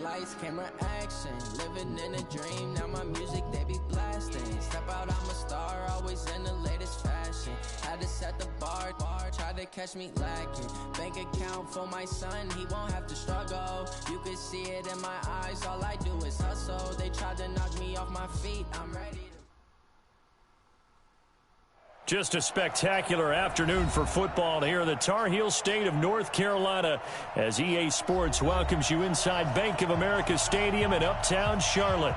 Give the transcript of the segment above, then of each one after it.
lights, camera, action. Living in a dream, now my music, they be blasting. Step out, I'm a star, always in the latest fashion. Had to set the bar, try to catch me lacking. Bank account for my son, he won't have to struggle. You can see it in my eyes, all I do is hustle. They tried to knock me off my feet, I'm ready to... Just a spectacular afternoon for football here in the Tar Heel state of North Carolina as EA Sports welcomes you inside Bank of America Stadium in Uptown Charlotte.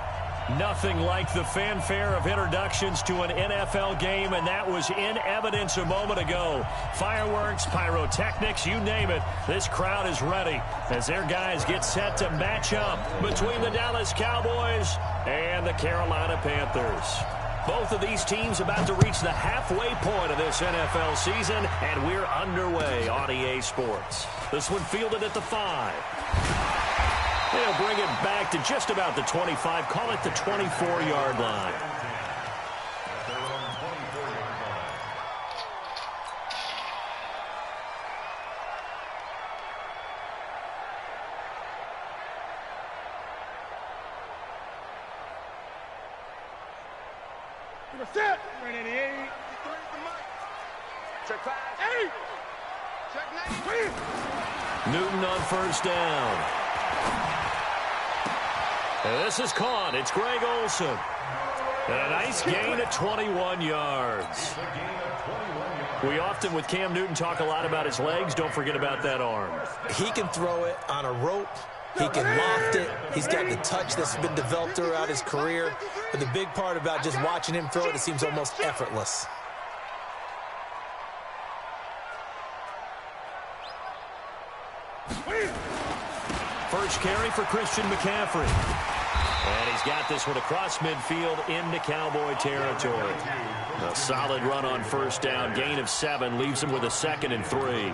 Nothing like the fanfare of introductions to an NFL game, and that was in evidence a moment ago. Fireworks, pyrotechnics, you name it. This crowd is ready as their guys get set to match up between the Dallas Cowboys and the Carolina Panthers. Both of these teams about to reach the halfway point of this NFL season, and we're underway on EA Sports. This one fielded at the 5. They'll bring it back to just about the 25, call it the 24-yard line. Set. Ready to 8. Check 5. 8. Check 9. Newton on first down. And this is caught. It's Greg Olsen. And a nice gain of 21 yards. We often, with Cam Newton, talk a lot about his legs. Don't forget about that arm. He can throw it on a rope. He can loft it. He's got the touch that's been developed throughout his career. But the big part about just watching him throw it seems almost effortless. First carry for Christian McCaffrey. And he's got this one across midfield into Cowboy territory. A solid run on first down. Gain of 7 leaves him with a 2nd and 3.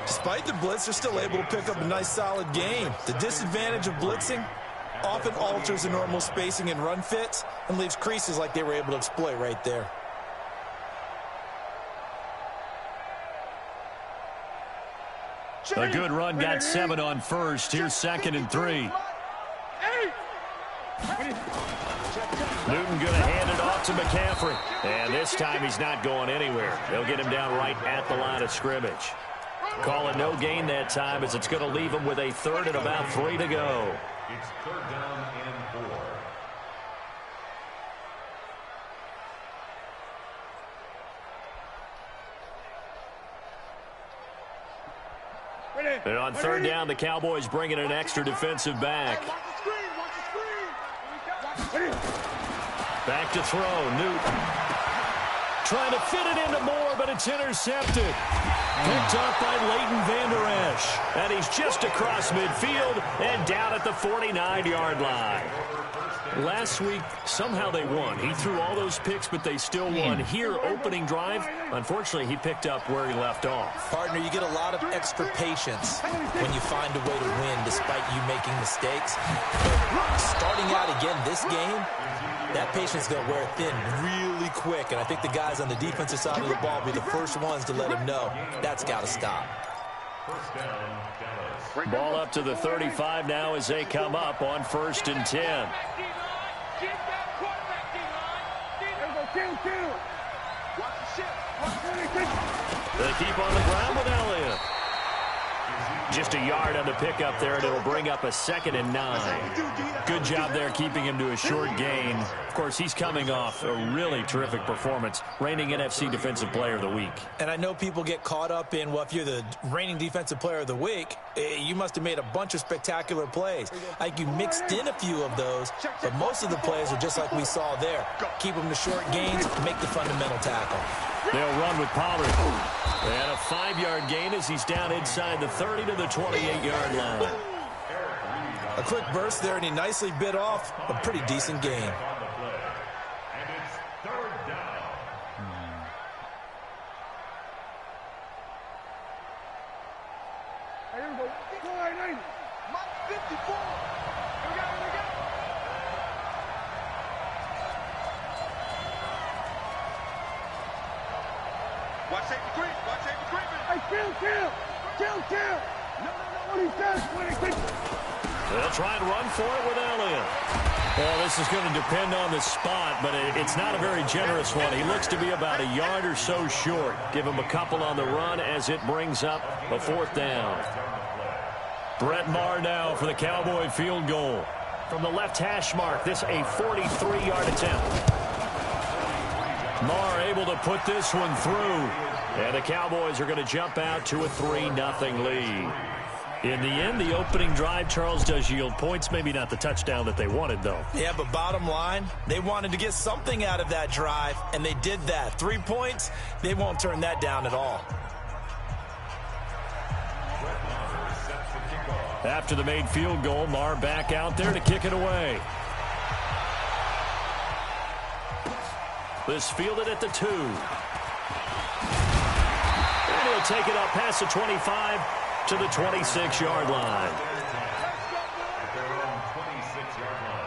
Despite the blitz, they're still able to pick up a nice solid gain. The disadvantage of blitzing often alters the normal spacing and run fits and leaves creases like they were able to exploit right there. A good run, got 7 on first. Here's 2nd and 3. Newton going to hand it off to McCaffrey. And this time he's not going anywhere. They'll get him down right at the line of scrimmage. Call it no gain that time as it's going to leave him with a 3rd and about 3 to go. It's 3rd down and 4. And on 3rd down, the Cowboys bringing an extra defensive back. Back to throw, Newton. Trying to fit it into Moore, but it's intercepted. Picked up by Leighton Vander Esch. And he's just across midfield and down at the 49-yard line. Last week, somehow they won. He threw all those picks, but they still won. Here, opening drive, unfortunately, he picked up where he left off. Partner, you get a lot of extra patience when you find a way to win despite you making mistakes. But starting out again this game, that patience is going to wear thin really quick, and I think the guys on the defensive side of the ball will be the first ones to let him know that's got to stop. Ball up to the 35 now as they come up on 1st and 10. They keep on the ground with Elliott. Just a yard on the pickup there, and it'll bring up a 2nd and 9. Good job there keeping him to a short gain. Of course, he's coming off a really terrific performance, reigning NFC Defensive Player of the Week. And I know people get caught up in, well, if you're the reigning Defensive Player of the Week, you must have made a bunch of spectacular plays. I think you mixed in a few of those, but most of the plays are just like we saw there. Keep them to short gains, make the fundamental tackle. They'll run with Pollard. And a 5-yard gain as he's down inside the 30 to the 28-yard line. A quick burst there, and he nicely bit off a pretty decent gain. And it's 3rd down. Here we go. 490. Mike 54. Here we go. Watch safety creep. Watch safety creeping. Hey, kill. No. What he says. They'll try and run for it with Elliott. Well, this is going to depend on the spot, but it's not a very generous one. He looks to be about a yard or so short. Give him a couple on the run as it brings up a 4th down. Brett Maher now for the Cowboy field goal. From the left hash mark, this a 43-yard attempt. Maher able to put this one through. And the Cowboys are going to jump out to a 3-0 lead. In the end, the opening drive, Charles, does yield points. Maybe not the touchdown that they wanted, though. Yeah, but bottom line, they wanted to get something out of that drive, and they did that. 3 points, they won't turn that down at all. After the made field goal, Maher back out there to kick it away. This fielded at the 2. And he'll take it up past the 25 to the 26-yard line. At their own 26-yard line.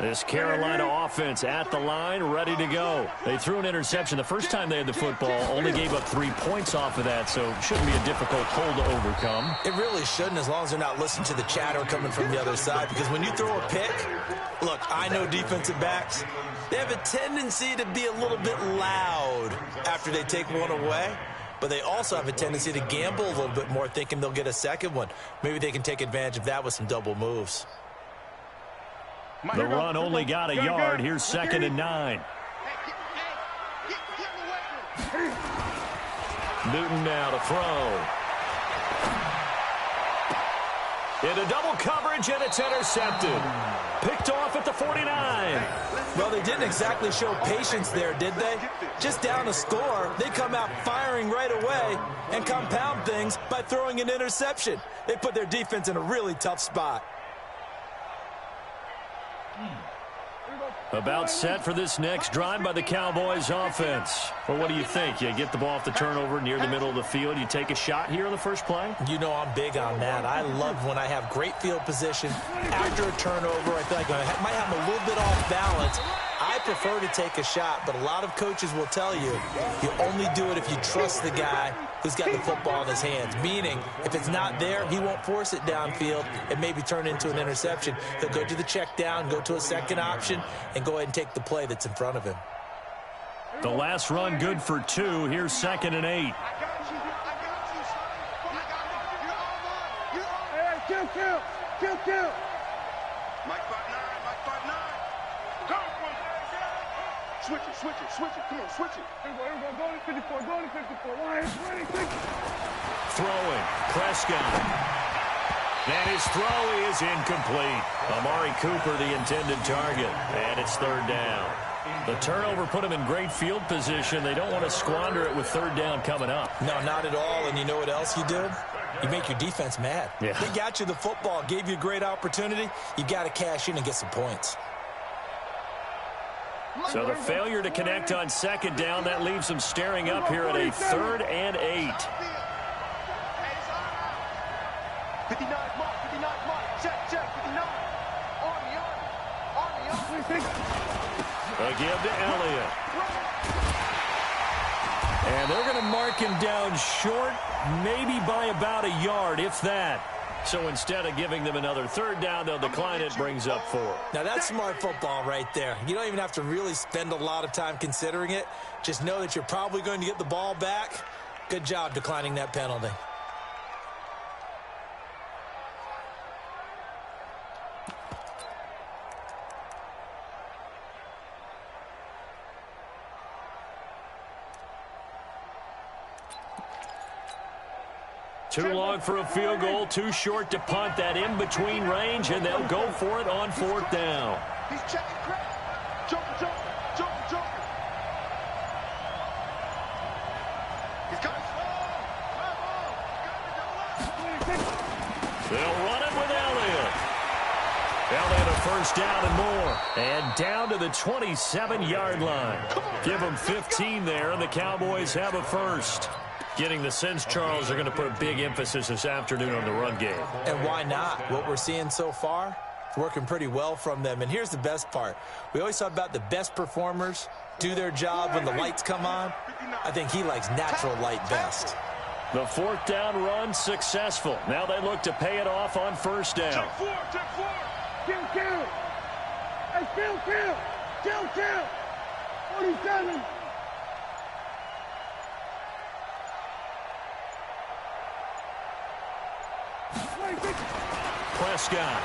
This Carolina offense at the line, ready to go. They threw an interception the first time they had the football, only gave up 3 points off of that, so it shouldn't be a difficult hole to overcome. It really shouldn't, as long as they're not listening to the chatter coming from the other side, because when you throw a pick, look, I know defensive backs, they have a tendency to be a little bit loud after they take one away, but they also have a tendency to gamble a little bit more, thinking they'll get a second one. Maybe they can take advantage of that with some double moves. The run only got a yard. Here's 2nd and 9. Newton now to throw. Into double coverage, and it's intercepted. Picked off at the 49. Well, they didn't exactly show patience there, did they? Just down a score, they come out firing right away and compound things by throwing an interception. They put their defense in a really tough spot. About set for this next drive by the Cowboys offense. Well, what do you think? You get the ball off the turnover near the middle of the field. You take a shot here in the first play? You know I'm big on that. I love when I have great field position. After a turnover, I feel like I might have them a little bit off balance. I prefer to take a shot, but a lot of coaches will tell you, you only do it if you trust the guy who's got the football in his hands. Meaning, if it's not there, he won't force it downfield and maybe turn into an interception. He'll go to the check down, go to a second option, and go ahead and take the play that's in front of him. The last run good for 2. Here's 2nd and 8. Kill. Mike 5-9. Go. Switch it. Come on, switch it. Here we go. Go to 54. Throwing. Prescott. And his throw is incomplete. Amari Cooper, the intended target. And it's 3rd down. The turnover put them in great field position. They don't want to squander it with 3rd down coming up. No, not at all. And you know what else you do? You make your defense mad. Yeah. They got you the football, gave you a great opportunity. You got to cash in and get some points. So the failure to connect on 2nd down, that leaves them staring up here at a 3rd and 8. 59 mark. Check. 59. Army. A give to Elliott. And they're going to mark him down short, maybe by about a yard, if that. So instead of giving them another 3rd down, they'll decline it, brings up 4. Now, that's smart football right there. You don't even have to really spend a lot of time considering it. Just know that you're probably going to get the ball back. Good job declining that penalty. Too long for a field goal, too short to punt. That in-between range, and they'll go for it on 4th down. He's checking crack. Joker. He's got They'll run it with Elliott. Elliott a 1st down and more. And down to the 27-yard line. Give them 15 there, and the Cowboys have a 1st. Getting the sense, Charles, they're going to put a big emphasis this afternoon on the run game. And why not? What we're seeing so far, working pretty well from them. And here's the best part. We always talk about the best performers do their job when the lights come on. I think he likes natural light best. The 4th down run successful. Now they look to pay it off on 1st down. Check 4. Kill. Hey, kill. 47. Prescott.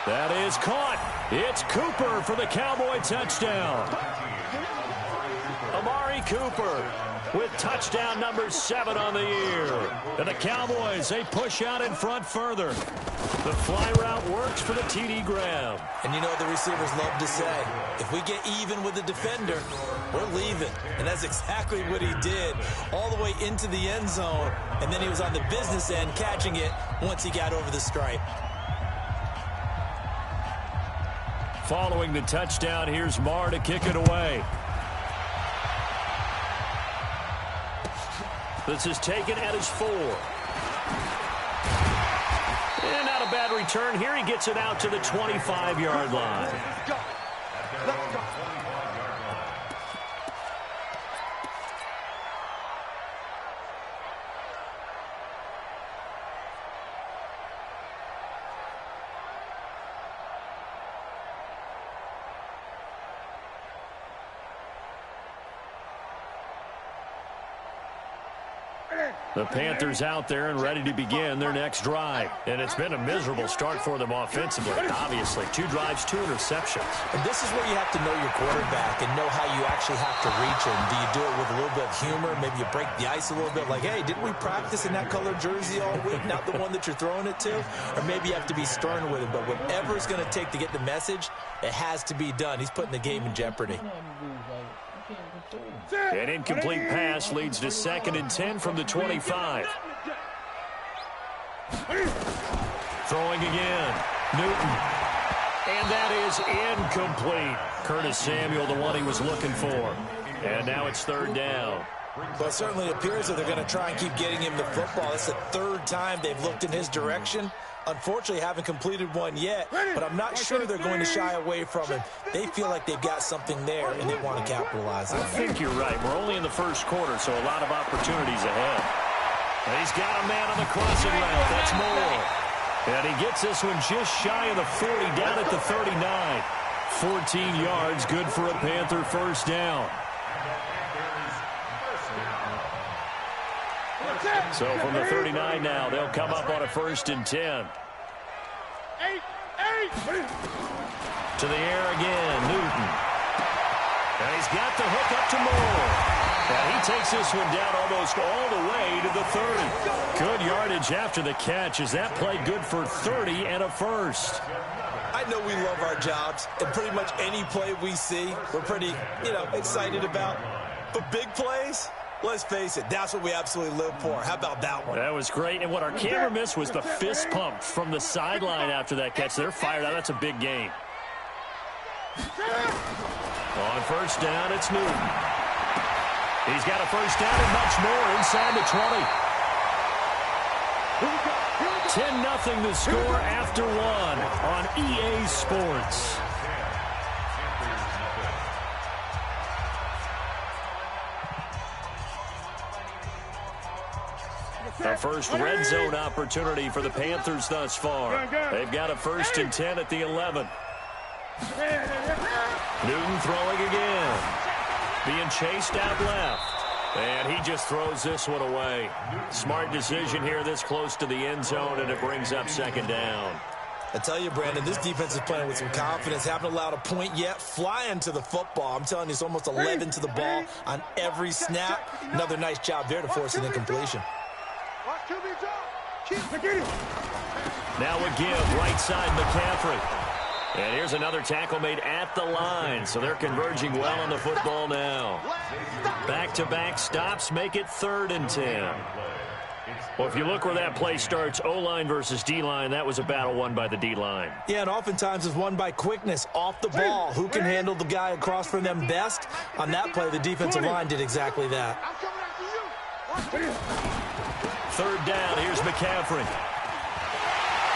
That is caught. It's Cooper for the Cowboy touchdown. Amari Cooper with touchdown number 7 on the year. And the Cowboys, they push out in front further. The fly route works for the TD grab. And you know what the receivers love to say? If we get even with the defender, we're leaving. And that's exactly what he did, all the way into the end zone. And then he was on the business end catching it once he got over the stripe. Following the touchdown, here's Marr to kick it away. This is taken at his 4. And not a bad return here. He gets it out to the 25-yard line. Let's go. The Panthers out there and ready to begin their next drive. And it's been a miserable start for them offensively, obviously. 2 drives, 2 interceptions. And this is where you have to know your quarterback and know how you actually have to reach him. Do you do it with a little bit of humor? Maybe you break the ice a little bit like, hey, didn't we practice in that colored jersey all week? Not the one that you're throwing it to? Or maybe you have to be stern with him. But whatever it's going to take to get the message, it has to be done. He's putting the game in jeopardy. An incomplete pass leads to 2nd and 10 from the 25. Throwing again. Newton. And that is incomplete. Curtis Samuel, the one he was looking for. And now it's 3rd down. Well, it certainly appears that they're going to try and keep getting him the football. It's the 3rd time they've looked in his direction. Unfortunately, haven't completed one yet, but I'm not sure they're going to shy away from him. They feel like they've got something there, and they want to capitalize on it. I think you're right. We're only in the 1st quarter, so a lot of opportunities ahead. And he's got a man on the crossing route. That's Moore. And he gets this one just shy of the 40, down at the 39. 14 yards, good for a Panther 1st down. So from the 39 now, they'll come up on a 1st and 10. To the air again, Newton. And he's got the hook up to Moore. And he takes this one down almost all the way to the 30. Good yardage after the catch as that play good for 30 and a 1st. I know we love our jobs, and pretty much any play we see, we're pretty, excited about. But big plays, let's face it, that's what we absolutely live for. How about that one? That was great. And what our camera missed was the fist pump from the sideline after that catch. They're fired out. That's a big gain. On 1st down, it's Newton. He's got a 1st down and much more inside the 20. 10-0 the score after 1 on EA Sports. The first red zone opportunity for the Panthers thus far. They've got a 1st and 10 at the 11. Newton throwing again. Being chased out left. And he just throws this one away. Smart decision here this close to the end zone, and it brings up 2nd down. I tell you, Brandon, this defense is playing with some confidence. Haven't allowed a point yet. Flying to the football. I'm telling you, it's almost 11 to the ball on every snap. Another nice job there to force an incompletion. Now a give, right side McCaffrey. And here's another tackle made at the line, so they're converging well on the football now. Back-to-back stops make it 3rd and 10. Well, if you look where that play starts, O-line versus D-line, that was a battle won by the D-line. Yeah, and oftentimes it's won by quickness, off the ball. Who can handle the guy across from them best? On that play, the defensive line did exactly that. 3rd down, here's McCaffrey.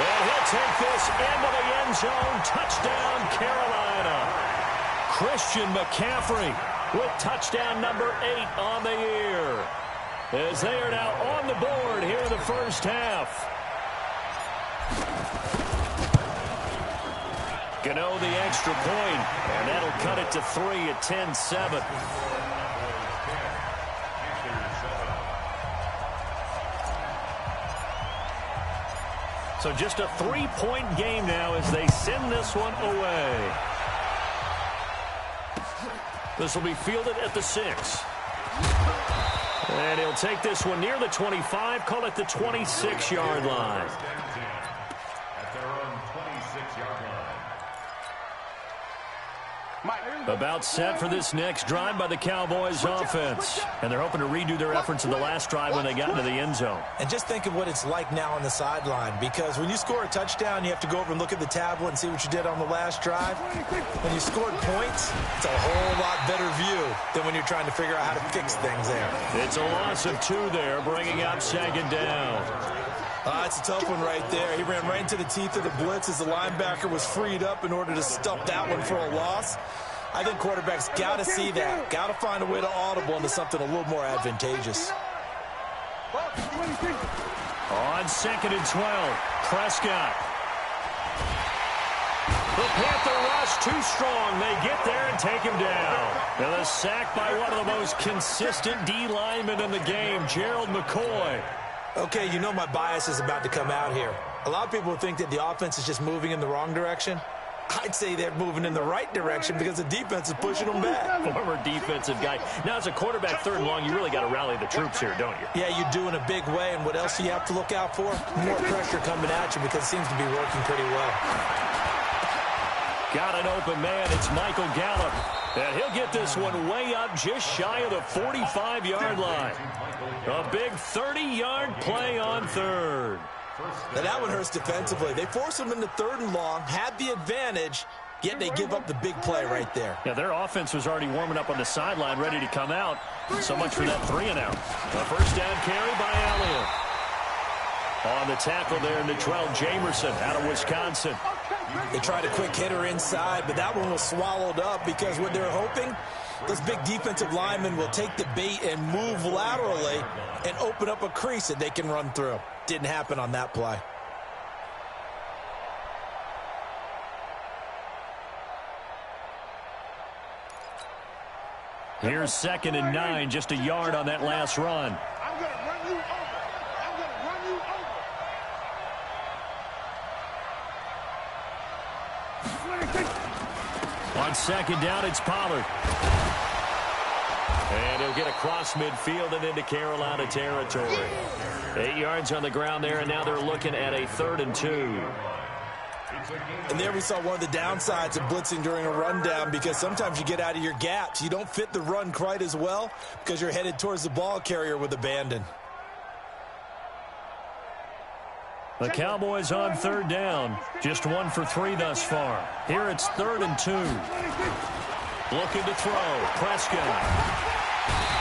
And he'll take this into the end zone. Touchdown, Carolina. Christian McCaffrey with touchdown number 8 on the year, as they are now on the board here in the first half. Gano the extra point, and that'll cut it to 3 at 10-7. So just a 3-point game now as they send this one away. This will be fielded at the 6. And he'll take this one near the 25, call it the 26-yard line. At their own 26-yard line. About set for this next drive by the Cowboys offense. And they're hoping to redo their efforts in the last drive when they got into the end zone. And just think of what it's like now on the sideline, because when you score a touchdown, you have to go over and look at the tablet and see what you did on the last drive. When you scored points, it's a whole lot better view than when you're trying to figure out how to fix things there. It's a loss of 2 there, bringing up 2nd down. It's a tough one right there. He ran right into the teeth of the blitz as the linebacker was freed up in order to stuff that one for a loss. I think quarterbacks got to see that. Got to find a way to audible into something a little more advantageous. On 2nd and 12, Prescott. The Panther rush too strong. They get there and take him down. And a sack by one of the most consistent D linemen in the game, Gerald McCoy. Okay, you know my bias is about to come out here. A lot of people think that the offense is just moving in the wrong direction. I'd say they're moving in the right direction because the defense is pushing them back. Former defensive guy. Now, as a quarterback, 3rd and long, you really got to rally the troops here, don't you? Yeah, you do in a big way. And what else do you have to look out for? More pressure coming at you because it seems to be working pretty well. Got an open man. It's Michael Gallup. And he'll get this one way up just shy of the 45-yard line. A big 30-yard play on 3rd. Now that one hurts defensively. They force them into 3rd and long, had the advantage, yet they give up the big play right there. Yeah, their offense was already warming up on the sideline, ready to come out. So much for that 3-and-out. A first down carry by Elliott. On the tackle there, Natrell Jamerson out of Wisconsin. They tried a quick hitter inside, but that one was swallowed up because what they're hoping, those big defensive linemen will take the bait and move laterally and open up a crease that they can run through. Didn't happen on that play. Here's 2nd and 9, just a yard on that last run. I'm going to run you over. I'm going to run you over. On 2nd down, it's Pollard. And he'll get across midfield and into Carolina territory. 8 yards on the ground there, and now they're looking at a 3rd and 2. And there we saw one of the downsides of blitzing during a rundown, because sometimes you get out of your gaps. You don't fit the run quite as well because you're headed towards the ball carrier with abandon. The Cowboys on 3rd down. Just 1 for 3 thus far. Here it's 3rd and 2. Looking to throw. Prescott.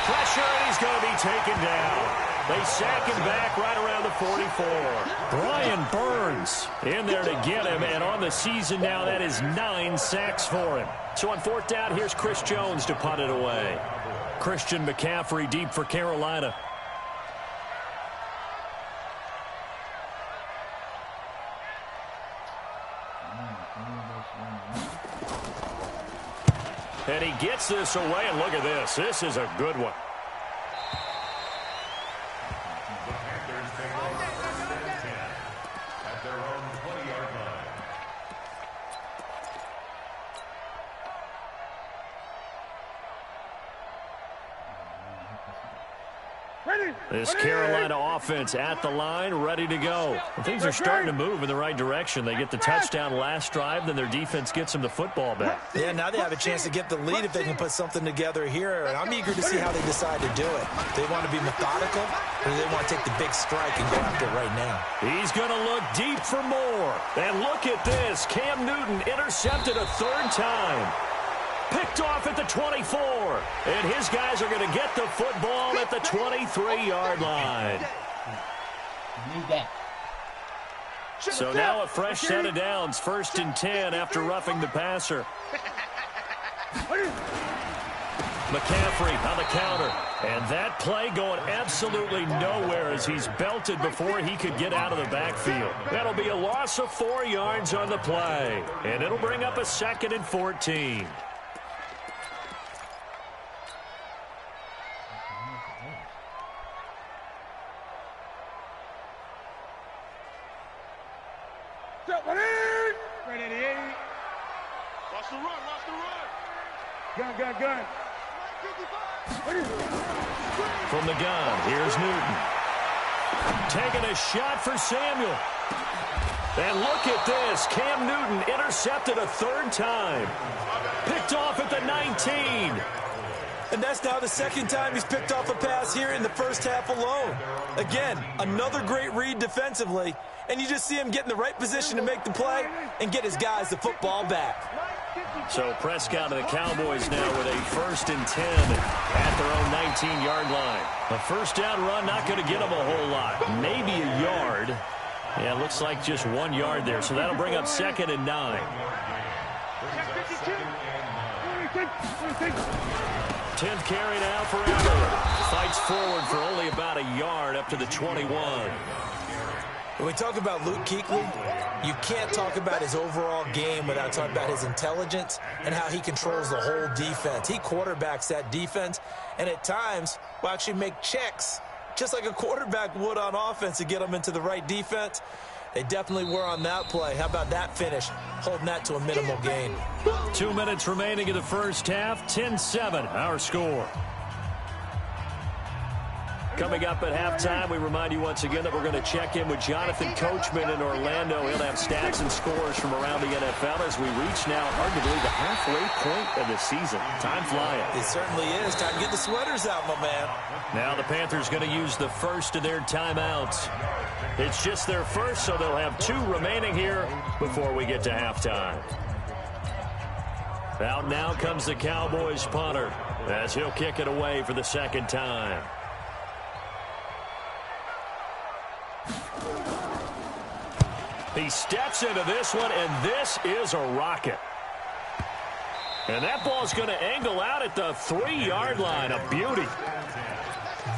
Pressure, and he's going to be taken down. They sack him back right around the 44. Brian Burns in there to get him, and on the season now, that is 9 sacks for him. So on 4th down, here's Chris Jones to punt it away. Christian McCaffrey deep for Carolina. And he gets this away, and look at this. This is a good one. The Panthers take over 10 at their own 20-yard line. This Carolina offense at the line, ready to go. And things are starting to move in the right direction. They get the touchdown last drive, then their defense gets them the football back. Yeah, now they have a chance to get the lead if they can put something together here, and I'm eager to see how they decide to do it. Do they want to be methodical, or do they want to take the big strike and go after it right now? He's going to look deep for more. And look at this. Cam Newton intercepted a 3rd time. Picked off at the 24. And his guys are going to get the football at the 23-yard line. So now a fresh set of downs, 1st and 10 after roughing the passer. McCaffrey on the counter. And that play going absolutely nowhere as he's belted before he could get out of the backfield. That'll be a loss of 4 yards on the play. And it'll bring up a 2nd and 14. Right at the 8. Watch the run, watch the run. Gun. From the gun, here's Newton. Taking a shot for Samuel. And look at this. Cam Newton intercepted a 3rd time. Picked off at the 19. And that's now the 2nd time he's picked off a pass here in the first half alone. Again, another great read defensively. And you just see him get in the right position to make the play and get his guys the football back. So Prescott and the Cowboys now with a 1st and 10 at their own 19-yard line. A 1st down run not going to get them a whole lot. Maybe a yard. Yeah, it looks like just 1 yard there. So that'll bring up 2nd and 9. 10th carry now for Everett. Fights forward for only about a yard up to the 21. When we talk about Luke Kuechly, you can't talk about his overall game without talking about his intelligence and how he controls the whole defense. He quarterbacks that defense, and at times will actually make checks, just like a quarterback would on offense to get them into the right defense. They definitely were on that play. How about that finish, holding that to a minimal gain. 2 minutes remaining in the first half, 10-7, our score. Coming up at halftime, we remind you once again that we're going to check in with Jonathan Coachman in Orlando. He'll have stats and scores from around the NFL as we reach now arguably the halfway point of the season. Time flying. It certainly is. Time to get the sweaters out, my man. Now the Panthers going to use the first of their timeouts. It's just their first, so they'll have 2 remaining here before we get to halftime. Out now comes the Cowboys punter as he'll kick it away for the 2nd time. He steps into this one, and this is a rocket. And that ball's going to angle out at the 3-yard line. A beauty.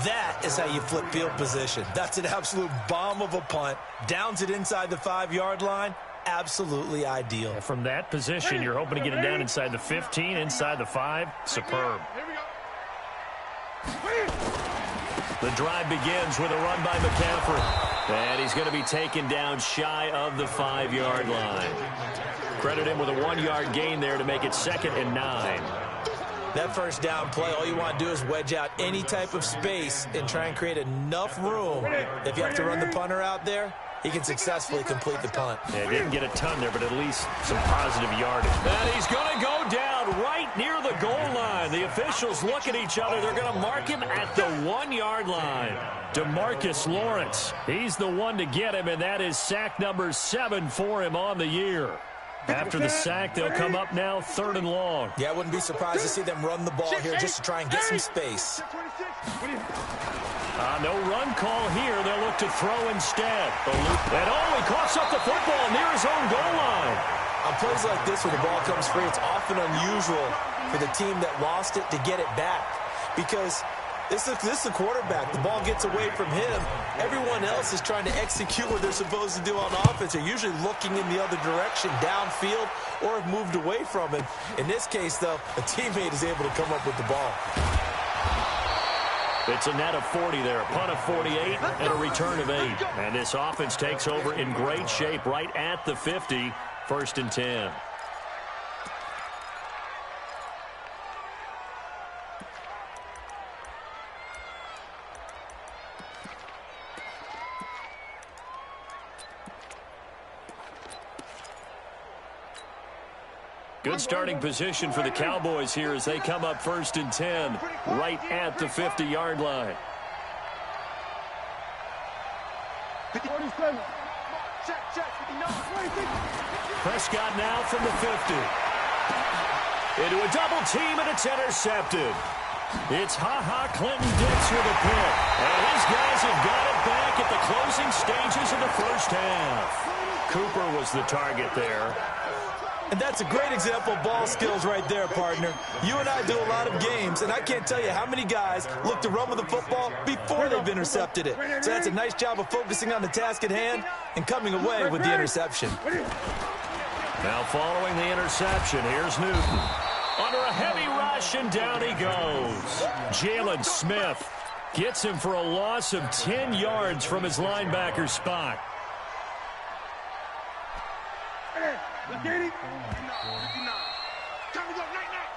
That is how you flip field position. That's an absolute bomb of a punt. Downs it inside the 5-yard line. Absolutely ideal. From that position, you're hoping to get it down inside the 15, inside the 5. Superb. The drive begins with a run by McCaffrey. And he's going to be taken down shy of the 5-yard line. Credit him with a 1-yard gain there to make it 2nd and 9. That first down play, all you want to do is wedge out any type of space and try and create enough room. If you have to run the punter out there, he can successfully complete the punt. Yeah, didn't get a ton there, but at least some positive yardage. And he's going to go down right near the goal line. The officials look at each other. They're going to mark him at the 1-yard line. DeMarcus Lawrence, he's the one to get him, and that is sack number 7 for him on the year. After the sack, they'll come up now 3rd and long. Yeah, I wouldn't be surprised to see them run the ball here just to try and get some space. No run call here. They'll look to throw instead. And he coughs up the football near his own goal line. On plays like this where the ball comes free, it's often unusual for the team that lost it to get it back. Because this is the quarterback. The ball gets away from him. Everyone else is trying to execute what they're supposed to do on offense. They're usually looking in the other direction, downfield, or have moved away from him. In this case, though, a teammate is able to come up with the ball. It's a net of 40 there, a punt of 48, and a return of 8. And this offense takes over in great shape right at the 50, 1st and 10. Good starting position for the Cowboys here as they come up 1st and 10 right at the 50-yard line. 47. Prescott now from the 50. Into a double team, and it's intercepted. It's Clinton-Dix with a pick. And his guys have got it back at the closing stages of the first half. Cooper was the target there. And that's a great example of ball skills right there, partner. You and I do a lot of games, and I can't tell you how many guys look to run with the football before they've intercepted it. So that's a nice job of focusing on the task at hand and coming away with the interception. Now following the interception, here's Newton. Under a heavy rush, and down he goes. Jalen Smith gets him for a loss of 10 yards from his linebacker spot.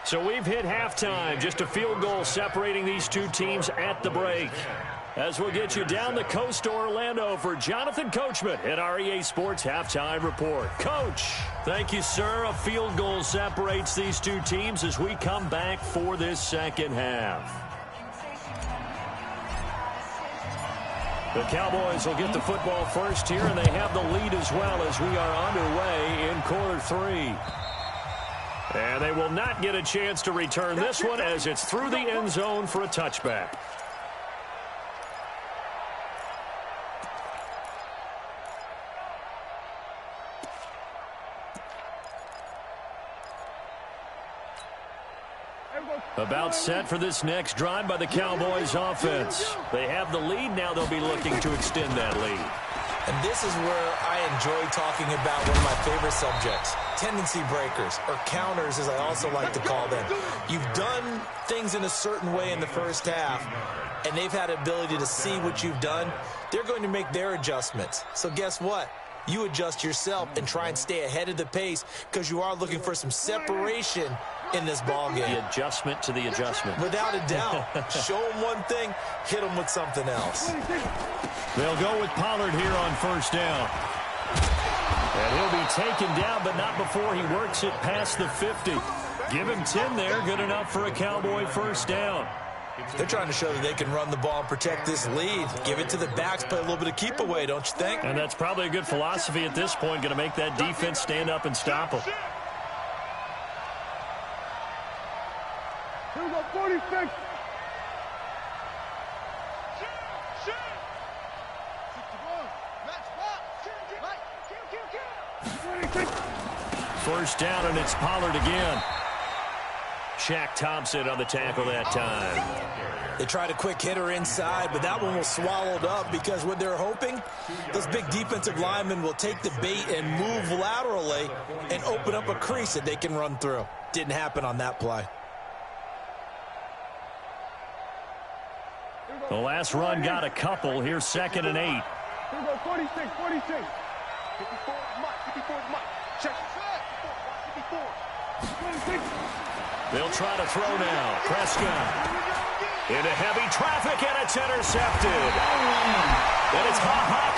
So we've hit halftime. Just a field goal separating these two teams at the break. As we'll get you down the coast to Orlando for Jonathan Coachman at our EA Sports Halftime Report. Coach. Thank you, sir. A field goal separates these two teams as we come back for this second half. The Cowboys will get the football first here, and they have the lead as well as we are underway in quarter 3. And they will not get a chance to return this one as it's through the end zone for a touchback. About set for this next drive by the Cowboys offense. They have the lead. Now they'll be looking to extend that lead. And this is where I enjoy talking about one of my favorite subjects, tendency breakers, or counters as I also like to call them. You've done things in a certain way in the first half, and they've had the ability to see what you've done. They're going to make their adjustments. So guess what? You adjust yourself and try and stay ahead of the pace because you are looking for some separation in this ball game. The adjustment to the adjustment. Without a doubt. Show them one thing, hit them with something else. They'll go with Pollard here on first down. And he'll be taken down, but not before he works it past the 50. Give him 10 there, good enough for a Cowboy first down. They're trying to show that they can run the ball and protect this lead. Give it to the backs, play a little bit of keep away, don't you think? And that's probably a good philosophy at this point, going to make that defense stand up and stop them. Here we go, 46. First down, and it's Pollard again. Shaq Thompson on the tackle that time. They tried a quick hitter inside, but that one was swallowed up because what they're hoping, those big defensive linemen will take the bait and move laterally and open up a crease that they can run through. Didn't happen on that play. The last run got a couple. Here's 2nd and 8. Here we go, 46, 46. 54 Mike, 54 Mike. Check it. 54. 26. They'll try to throw now. Prescott into heavy traffic, and it's intercepted. And it's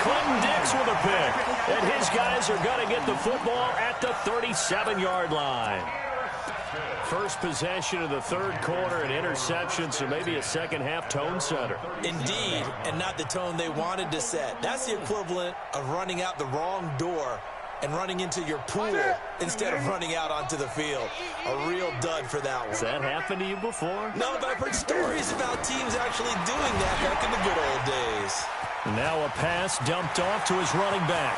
Clinton Dix with a pick. And his guys are going to get the football at the 37-yard line. First possession of the third quarter, an interception, so maybe a second-half tone setter. Indeed, and not the tone they wanted to set. That's the equivalent of running out the wrong door and running into your pool instead of running out onto the field. A real dud for that one. Has that happened to you before? No, but I've heard stories about teams actually doing that back in the good old days. Now a pass dumped off to his running back.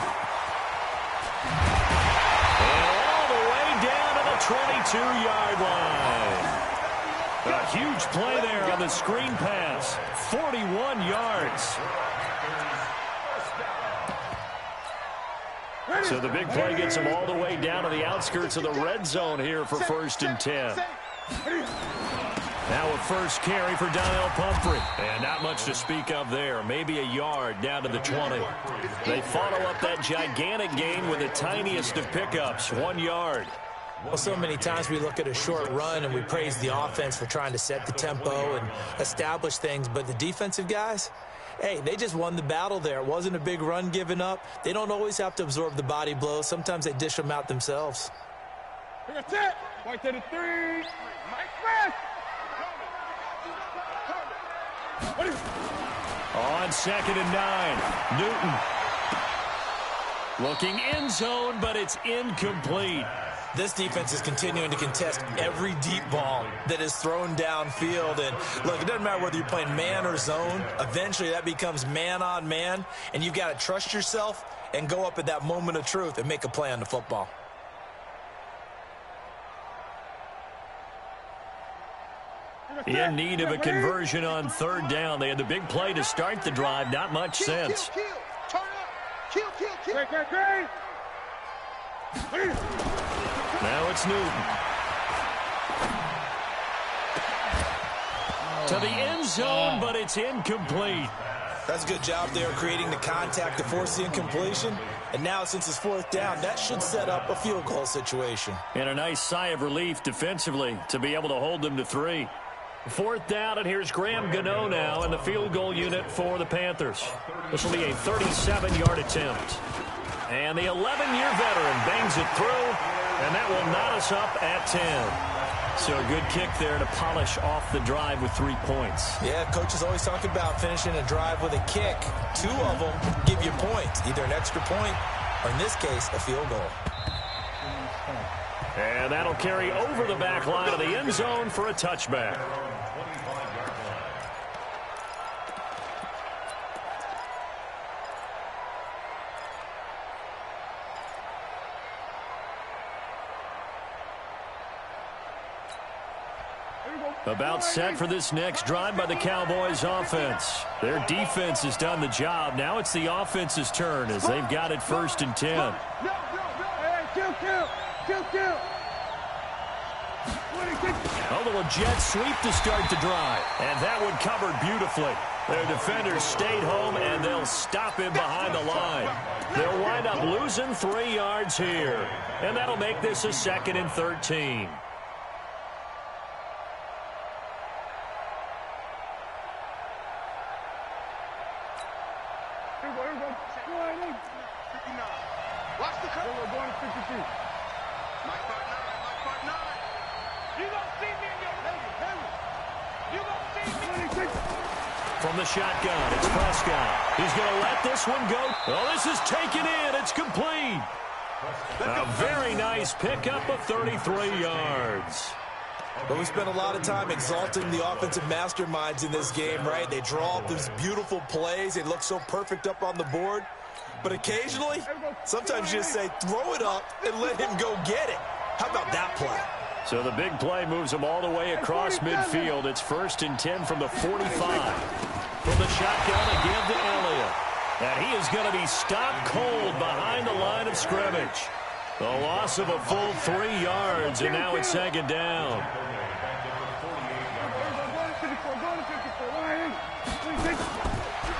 And all the way down to the 22-yard line. A huge play there on the screen pass. 41 yards. So the big play gets him all the way down to the outskirts of the red zone here for 1st and 10. Now a first carry for Donnell Pumphrey. And not much to speak of there. Maybe a yard down to the 20. They follow up that gigantic gain with the tiniest of pickups, 1 yard. Well, so many times we look at a short run and we praise the offense for trying to set the tempo and establish things. But the defensive guys, hey, they just won the battle there. It wasn't a big run given up. They don't always have to absorb the body blows. Sometimes they dish them out themselves. That's it. White to the 3. Mike West. On 2nd and 9, Newton. Looking end zone, but it's incomplete. This defense is continuing to contest every deep ball that is thrown downfield. And look, it doesn't matter whether you're playing man or zone. Eventually that becomes man on man, and you've got to trust yourself and go up at that moment of truth and make a play on the football. In need of a conversion on third down. They had the big play to start the drive. Not much sense. Now it's Newton. To the end zone, but it's incomplete. That's a good job there creating the contact to force the incompletion. And now since it's fourth down, that should set up a field goal situation. And a nice sigh of relief defensively to be able to hold them to 3. Fourth down, and here's Graham Gano now in the field goal unit for the Panthers. This will be a 37-yard attempt. And the 11-year veteran bangs it through, and that will knot us up at 10. So a good kick there to polish off the drive with 3 points. Yeah, coaches always talk about finishing a drive with a kick. 2 of them give you points, either an extra point or, in this case, a field goal. And that'll carry over the back line of the end zone for a touchback. About set for this next drive by the Cowboys offense. Their defense has done the job. Now it's the offense's turn as they've got it 1st and 10. Oh, the jet sweep to start the drive. And that one covered beautifully. Their defenders stayed home, and they'll stop him behind the line. They'll wind up losing 3 yards here. And that'll make this a 2nd and 13. From the shotgun, it's Prescott. He's going to let this one go. Oh, this is taken in. It's complete. A very nice pickup of 33 yards. But we spent a lot of time exalting the offensive masterminds in this game, right? They draw up these beautiful plays. They look so perfect up on the board. But occasionally, sometimes you just say, throw it up and let him go get it. How about that play? So the big play moves them all the way across midfield. It's 1st and 10 from the 45. From the shotgun again to Elliott. And he is going to be stopped cold behind the line of scrimmage. The loss of a full 3 yards, and now it's 2nd down.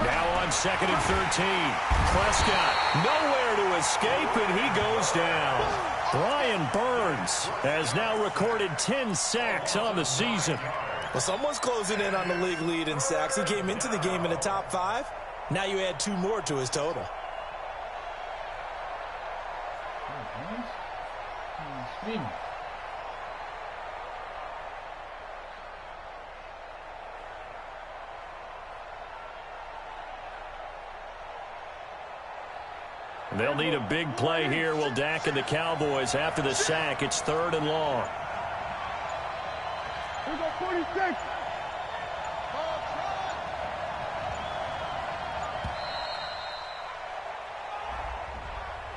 Now on 2nd and 13. Prescott nowhere to escape, and he goes down. Brian Burns has now recorded 10 sacks on the season. Well, someone's closing in on the league lead in sacks. He came into the game in the top 5. Now you add 2 more to his total. They'll need a big play here. Will Dak and the Cowboys after the sack. It's 3rd and long. We got 46.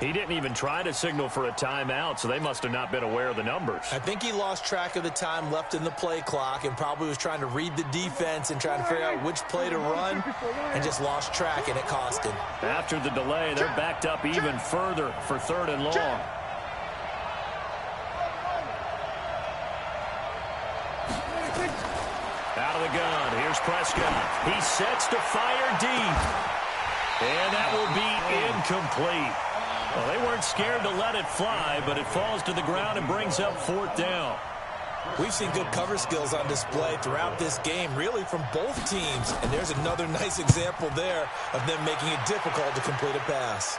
He didn't even try to signal for a timeout, so they must have not been aware of the numbers. I think he lost track of the time left in the play clock and probably was trying to read the defense and trying to figure out which play to run and just lost track, and it cost him. After the delay, they're backed up even further for 3rd and long. Out of the gun, here's Prescott. He sets to fire deep. And that will be incomplete. Well, they weren't scared to let it fly, but it falls to the ground and brings up 4th down. We've seen good cover skills on display throughout this game, really from both teams. And there's another nice example there of them making it difficult to complete a pass.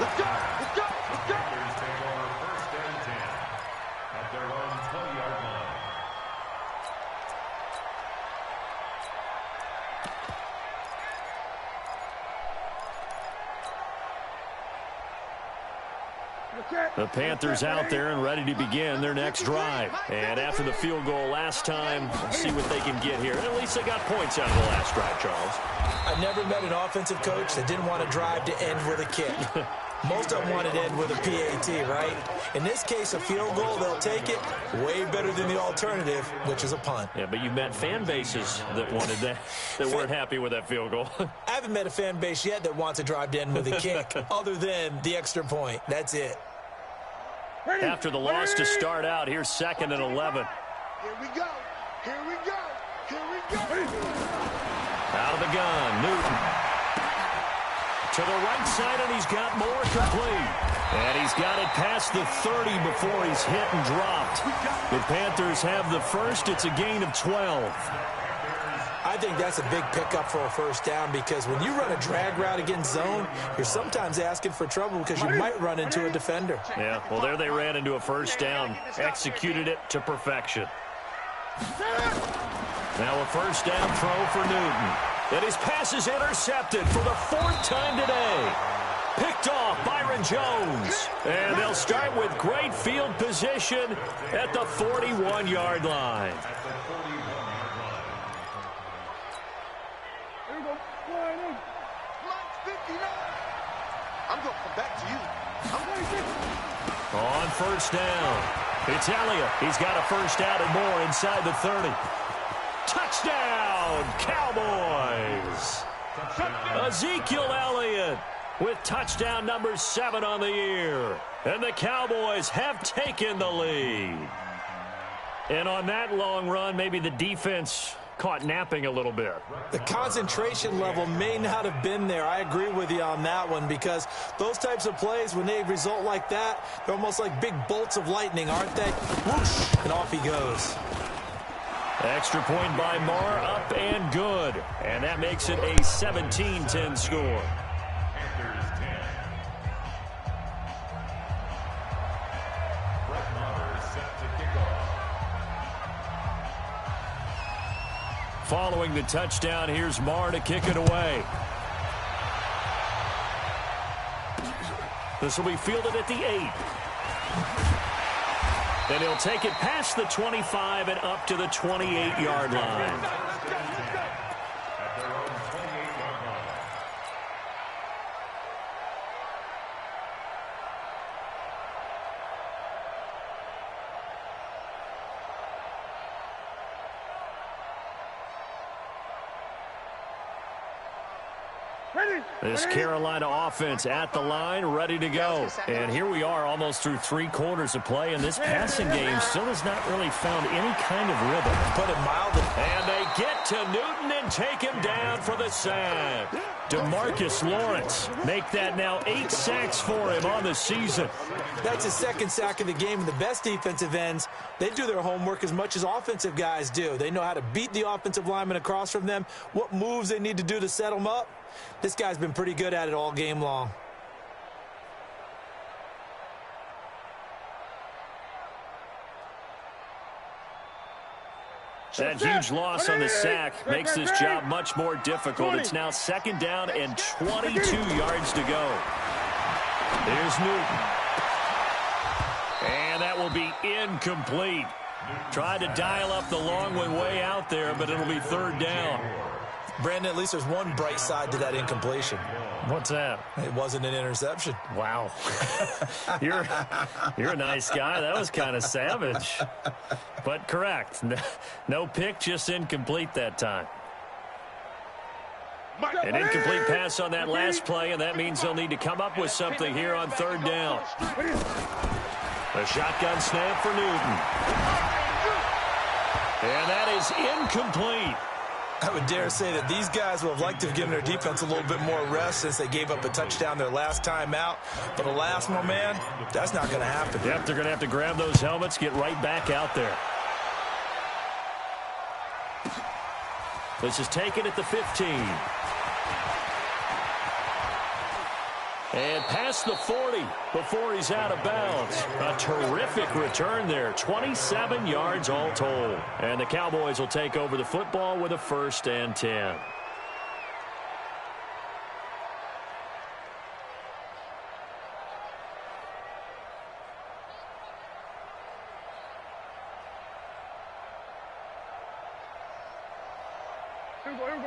Let's go! Let's go! Let's go! Panthers take over 1st and 10 at their own 20-yard line. The Panthers out there and ready to begin their next drive. And after the field goal last time, let's see what they can get here. At least they got points out of the last drive, Charles. I never met an offensive coach that didn't want to drive to end with a kick. Most of them want to end with a PAT, right? In this case, a field goal, they'll take it. Way better than the alternative, which is a punt. Yeah, but you've met fan bases that wanted that, that weren't happy with that field goal. I haven't met a fan base yet that wants to drive to end with a kick, other than the extra point. That's it. After the loss to start out, here's 2nd and 11. Here we go. Here we go. Here we go. Out of the gun, Newton. To the right side, and he's got more complete. And he's got it past the 30 before he's hit and dropped. The Panthers have the first. It's a gain of 12. I think that's a big pickup for a first down because when you run a drag route against zone, you're sometimes asking for trouble because you might run into a defender. Yeah, well, there they ran into a first down. Executed it to perfection. Now a first down throw for Newton. And his pass is intercepted for the 4th time today. Picked off Byron Jones. And they'll start with great field position at the 41-yard line. Here we go. Flying in. Like 59. I'm going to come back to you. I'm going to On first down, it's Elliott. He's got a first down and more inside the 30. Touchdown, Cowboys! Ezekiel Elliott with touchdown number 7 on the year. And the Cowboys have taken the lead. And on that long run, maybe the defense caught napping a little bit. The concentration level may not have been there. I agree with you on that one because those types of plays, when they result like that, they're almost like big bolts of lightning, aren't they? Whoosh, and off he goes. Extra point by Marr, up and good. And that makes it a 17-10 score. Panthers 10. Brett Maher set to kick off. Following the touchdown, here's Marr to kick it away. This will be fielded at the 8. And he'll take it past the 25 and up to the 28-yard line. At their own 28-yard line. This Carolina offense at the line, ready to go. And here we are almost through 3 quarters of play, and this passing game still has not really found any kind of rhythm. Put it mildly. And they get to Newton and take him down for the sack. DeMarcus Lawrence make that now 8 sacks for him on the season. That's his 2nd sack of the game, and the best defensive ends, they do their homework as much as offensive guys do. They know how to beat the offensive lineman across from them, what moves they need to do to set them up. This guy's been pretty good at it all game long. That huge loss on the sack makes this job much more difficult. It's now 2nd down and 22 yards to go. Here's Newton. And that will be incomplete. Tried to dial up the long one way out there, but it'll be 3rd down. Brandon, at least there's one bright side to that incompletion. What's that? It wasn't an interception. Wow. You're a nice guy. That was kind of savage. But correct. No pick, just incomplete that time. An incomplete pass on that last play, and that means they'll need to come up with something here on 3rd down. A shotgun snap for Newton. And that is incomplete. I would dare say that these guys would have liked to have given their defense a little bit more rest since they gave up a touchdown their last time out. But alas, my man, that's not going to happen. Yep, they're going to have to grab those helmets, get right back out there. This is taken at the 15. And past the 40 before he's out of bounds. A terrific return there. 27 yards all told. And the Cowboys will take over the football with a 1st and 10.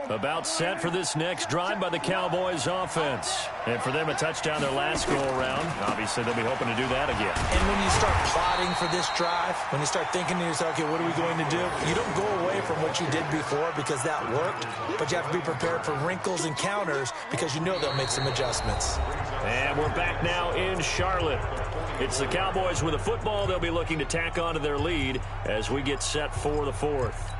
About set for this next drive by the Cowboys offense. And for them, a touchdown their last go-around. Obviously, they'll be hoping to do that again. And when you start plotting for this drive, when you start thinking to yourself, okay, what are we going to do? You don't go away from what you did before because that worked, but you have to be prepared for wrinkles and counters because you know they'll make some adjustments. And we're back now in Charlotte. It's the Cowboys with a football. They'll be looking to tack onto their lead as we get set for the fourth.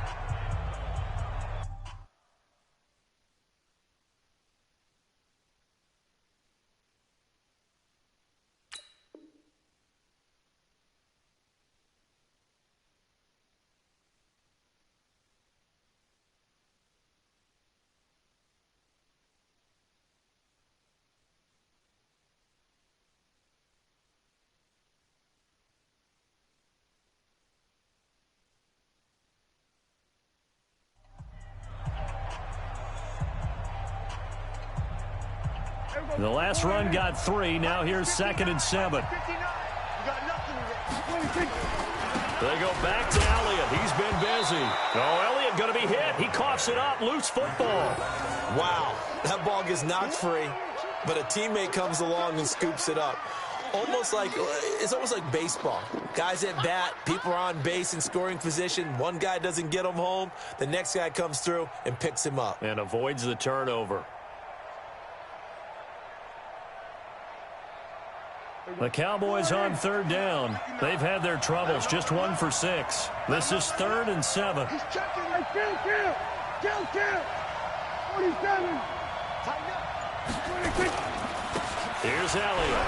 The last run got 3. Now here's 2nd and 7. They go back to Elliott. He's been busy. Oh, Elliott going to be hit. He coughs it up. Loose football. Wow. That ball gets knocked free, but a teammate comes along and scoops it up. It's almost like baseball. Guys at bat, people are on base in scoring position. One guy doesn't get him home. The next guy comes through and picks him up. And avoids the turnover. The Cowboys on 3rd down. They've had their troubles, just 1 for 6. This is 3rd and 7. He's checking. Kill. 47. Tighten up. 26. Here's Elliott.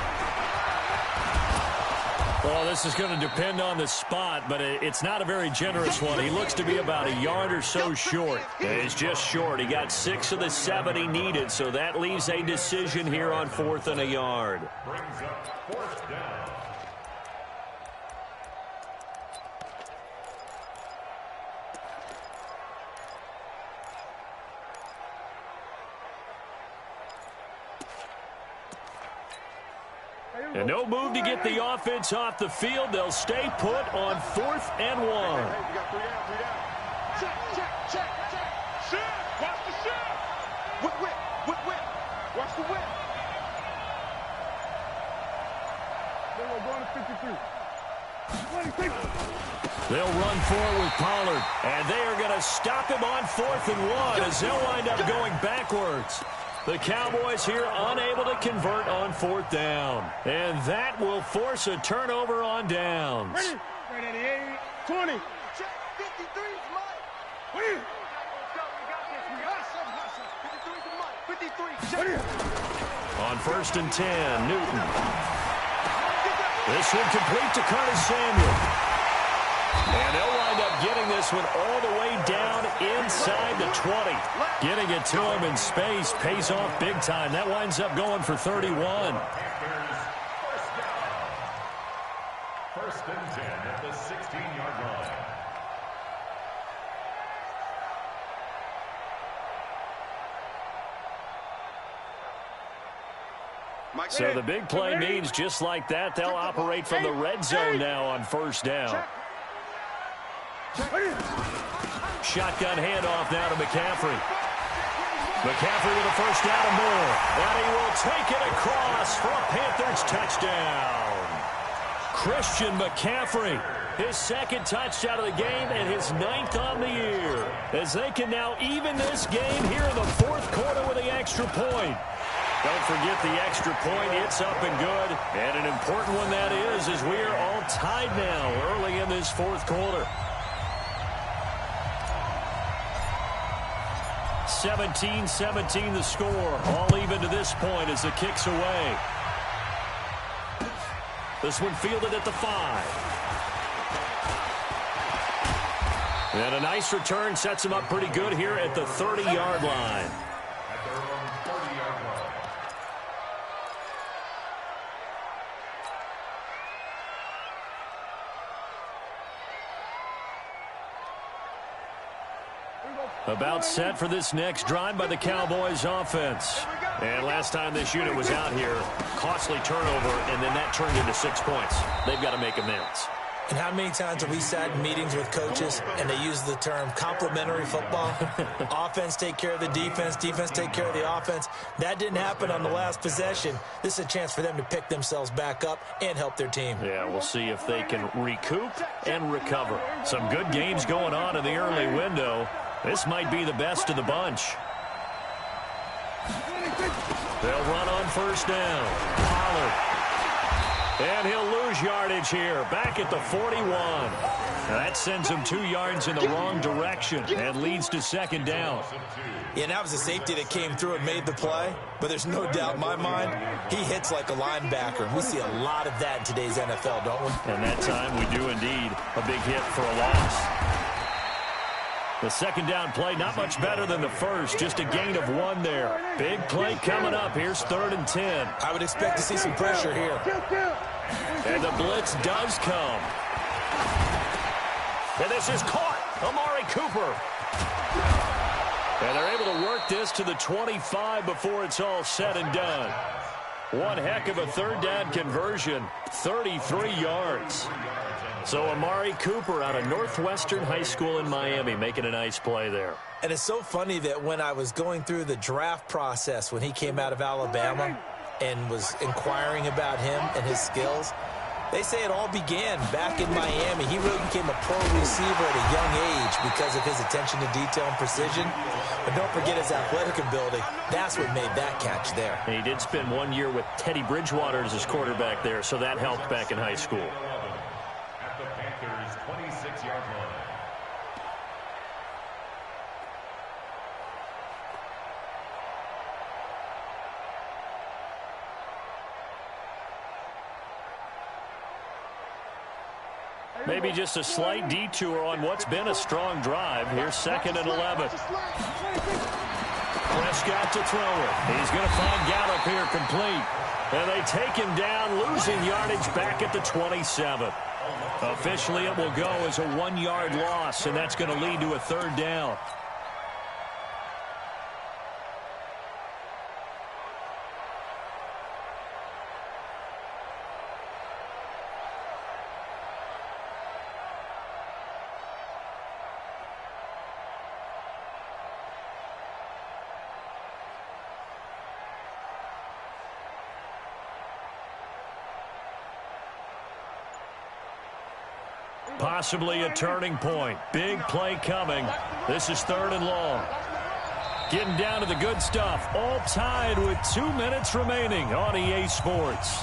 Well, this is going to depend on the spot, but it's not a very generous one. He looks to be about a yard or so short. He's just short. He got 6 of the 7 he needed, so that leaves a decision here on 4th and a yard. Brings up 4th down. And no move to get the offense off the field. They'll stay put on 4th and 1. Hey, you got 3 down. Check. Shift. Watch the shift. Whip. Watch the whip. They're going to 53. 26. They'll run forward with Pollard. And they are going to stop him on 4th and 1 as they'll wind up going backwards. The Cowboys here unable to convert on 4th down. And that will force a turnover on downs. Ready, 88, 20. Check, 53 is mine. Wait. We got 53 is mine. On 1st and 10, Newton. This one complete to Curtis Samuel. And they'll wind up getting this one all the way down inside the 20. Getting it to him in space pays off big time. That winds up going for 31. Panthers, 1st down. 1st and 10 at the 16-yard line. So the big play means just like that, they'll operate from the red zone now on 1st down. Shotgun handoff now to McCaffrey. McCaffrey with a 1st down and more. And he will take it across for a Panthers touchdown. Christian McCaffrey, his 2nd touchdown of the game and his 9th on the year. As they can now even this game here in the 4th quarter with the extra point. Don't forget the extra point. It's up and good. And an important one that is, as we are all tied now early in this 4th quarter. 17-17 the score. All even to this point as the kick's away. This one fielded at the 5. And a nice return sets him up pretty good here at the 30-yard line. At their own 30-yard line. About set for this next drive by the Cowboys offense. And last time this unit was out here, costly turnover, and then that turned into 6 points. They've got to make amends. And how many times have we sat in meetings with coaches and they use the term complementary football? Offense take care of the defense, defense take care of the offense. That didn't happen on the last possession. This is a chance for them to pick themselves back up and help their team. Yeah, we'll see if they can recoup and recover. Some good games going on in the early window. This might be the best of the bunch. They'll run on first down. Pollard. And he'll lose yardage here, back at the 41. That sends him 2 yards in the wrong direction and leads to second down. Yeah, and that was a safety that came through and made the play. But there's no doubt in my mind, he hits like a linebacker. And we see a lot of that in today's NFL, don't we? And that time we do indeed. A big hit for a loss. The second down play, not much better than the first. Just a gain of 1 there. Big play coming up. Here's 3rd and 10. I would expect to see some pressure here. And the blitz does come. And this is caught. Amari Cooper. And they're able to work this to the 25 before it's all said and done. One heck of a 3rd down conversion. 33 yards. So Amari Cooper out of Northwestern High School in Miami making a nice play there. And it's so funny that when I was going through the draft process when he came out of Alabama and was inquiring about him and his skills, they say it all began back in Miami. He really became a pro receiver at a young age because of his attention to detail and precision. But don't forget his athletic ability. That's what made that catch there. And he did spend 1 year with Teddy Bridgewater as his quarterback there, so that helped back in high school. At the Panthers' 26-yard line. Maybe just a slight detour on what's been a strong drive. Here's 2nd and 11. Prescott to throw it. He's going to find Gallup here complete. And they take him down, losing yardage back at the 27. Officially, it will go as a 1-yard loss, and that's going to lead to a 3rd down. Possibly a turning point. Big play coming. This is 3rd and long. Getting down to the good stuff. All tied with 2 minutes remaining on EA Sports.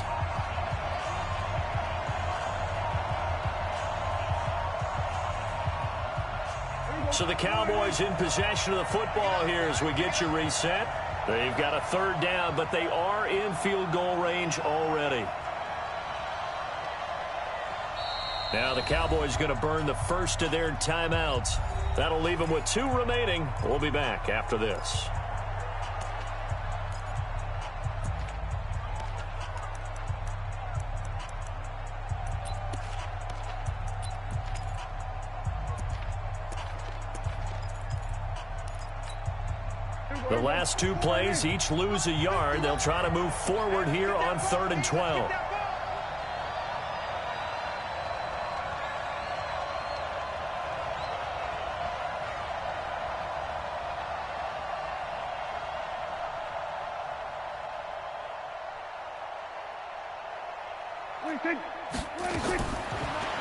So the Cowboys in possession of the football here as we get you reset. They've got a 3rd down, but they are in field goal range already. Now the Cowboys going to burn the first of their timeouts. That'll leave them with 2 remaining. We'll be back after this. The last 2 plays, each lose a yard. They'll try to move forward here on 3rd and 12.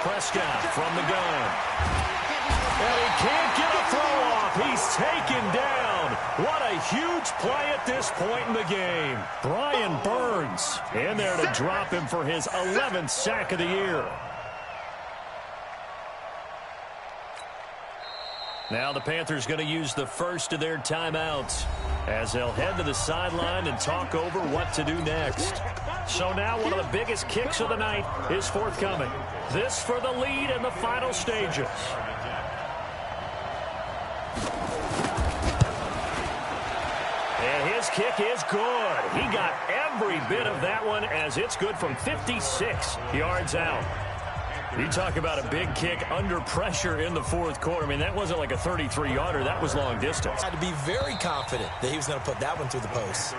Prescott from the gun. And he can't get a throw off. He's taken down. What a huge play at this point in the game. Brian Burns in there to drop him for his 11th sack of the year. Now the Panthers going to use the first of their timeouts as they'll head to the sideline and talk over what to do next. So now one of the biggest kicks of the night is forthcoming. This for the lead in the final stages. And his kick is good. He got every bit of that one as it's good from 56 yards out. You talk about a big kick under pressure in the 4th quarter. I mean, that wasn't like a 33-yarder. That was long distance. Had to be very confident that he was going to put that one through the post.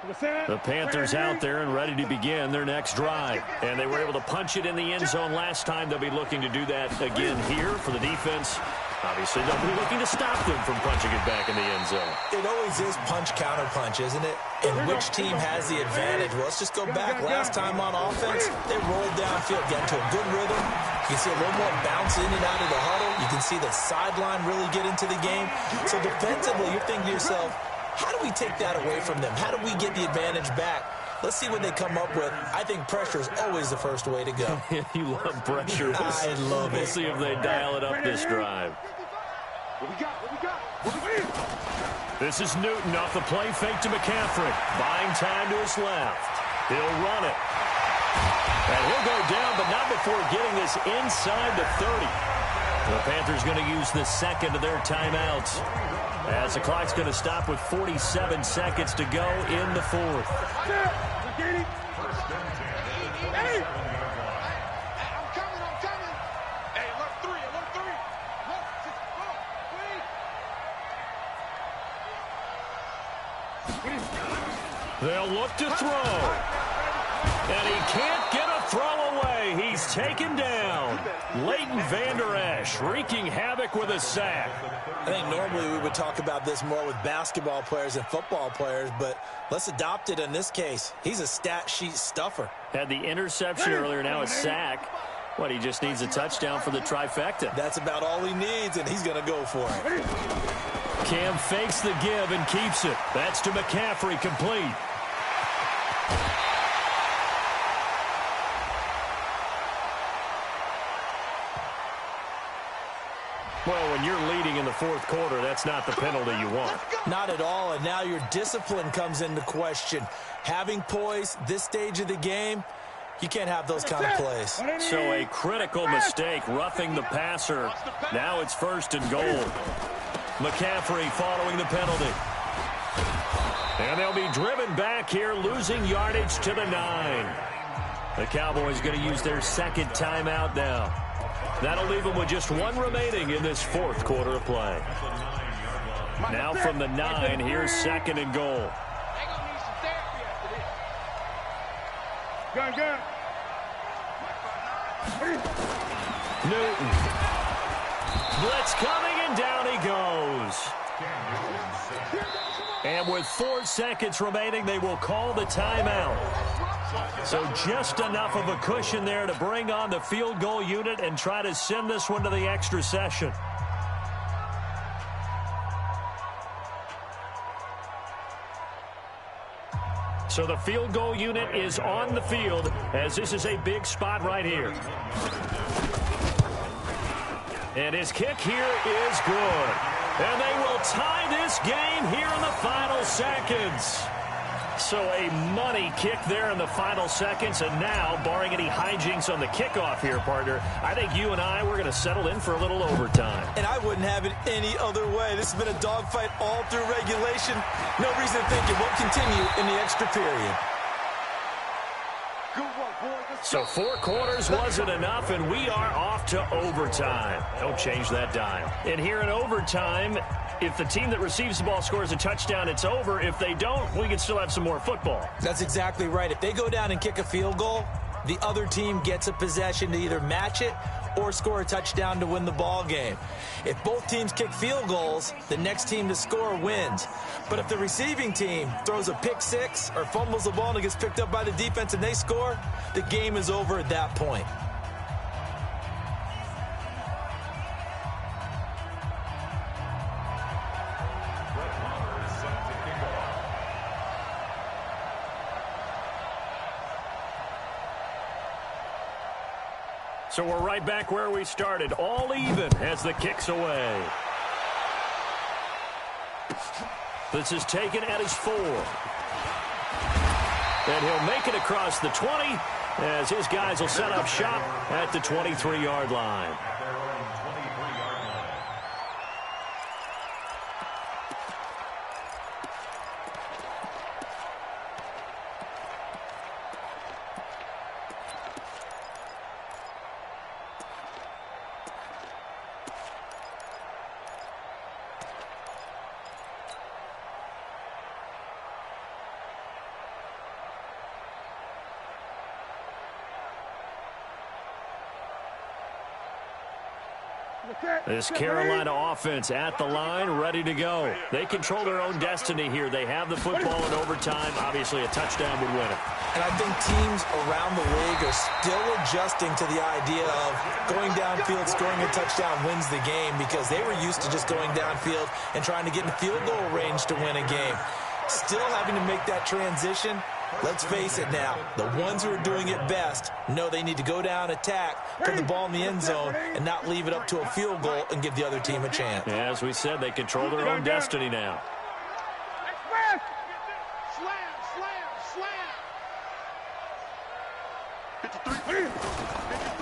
The Panthers out there and ready to begin their next drive. And they were able to punch it in the end zone last time. They'll be looking to do that again here for the defense. Obviously, they'll be looking to stop them from punching it back in the end zone. It always is punch-counter-punch, isn't it? And which team has the advantage? Well, let's just go back. Last time on offense, they rolled downfield, got into a good rhythm. You can see a little more bounce in and out of the huddle. You can see the sideline really get into the game. So defensively, you're thinking to yourself, how do we take that away from them? How do we get the advantage back? Let's see what they come up with. I think pressure is always the first way to go. You love pressure. I love it. We'll see if they dial it up this drive. This is Newton off the play fake to McCaffrey. Buying time to his left. He'll run it. And he'll go down, but not before getting this inside the 30. The Panthers going to use the second of their timeouts, as the clock's going to stop with 47 seconds to go in the fourth. They'll look to throw. And he can't get a throw away. He's taken down. Leighton Vander Esch wreaking havoc with a sack. I think normally we would talk about this more with basketball players and football players, but let's adopt it in this case. He's a stat sheet stuffer. Had the interception earlier, now a sack. What, he just needs a touchdown for the trifecta. That's about all he needs, and he's going to go for it. Cam fakes the give and keeps it. That's to McCaffrey, complete. Well, when you're leading in the fourth quarter, that's not the penalty you want. Not at all, and now your discipline comes into question. Having poise this stage of the game, you can't have those kind of plays. So a critical mistake, roughing the passer. Now it's 1st and goal. McCaffrey following the penalty. And they'll be driven back here, losing yardage to the 9. The Cowboys going to use their second timeout now. That'll leave them with just one remaining in this fourth quarter of play. Now from the 9, here's 2nd and goal. Newton. Blitz coming, and down he goes. And with 4 seconds remaining, they will call the timeout. So just enough of a cushion there to bring on the field goal unit and try to send this one to the extra session. So the field goal unit is on the field, as this is a big spot right here. And his kick here is good. And they will tie this game here in the final seconds. So a money kick there in the final seconds. And now, barring any hijinks on the kickoff here, partner, I think you and I, we're going to settle in for a little overtime. And I wouldn't have it any other way. This has been a dogfight all through regulation. No reason to think it won't continue in the extra period. So 4 quarters wasn't enough, and we are off to overtime. Don't change that dial. And here in overtime, if the team that receives the ball scores a touchdown, it's over. If they don't, we can still have some more football. That's exactly right. If they go down and kick a field goal, the other team gets a possession to either match it or score a touchdown to win the ball game. If both teams kick field goals, the next team to score wins. But if the receiving team throws a pick six or fumbles the ball and it gets picked up by the defense and they score, the game is over at that point. So we're right back where we started, all even as the kick's away. This is taken at his 4. And he'll make it across the 20 as his guys will set up shop at the 23-yard line. This Carolina offense at the line, ready to go. They control their own destiny here. They have the football in overtime. Obviously, a touchdown would win it. And I think teams around the league are still adjusting to the idea of going downfield, scoring a touchdown wins the game, because they were used to just going downfield and trying to get in field goal range to win a game. Still having to make that transition. Let's face it now, the ones who are doing it best know they need to go down, attack, put the ball in the end zone, and not leave it up to a field goal and give the other team a chance. Yeah, as we said, they control their own destiny now.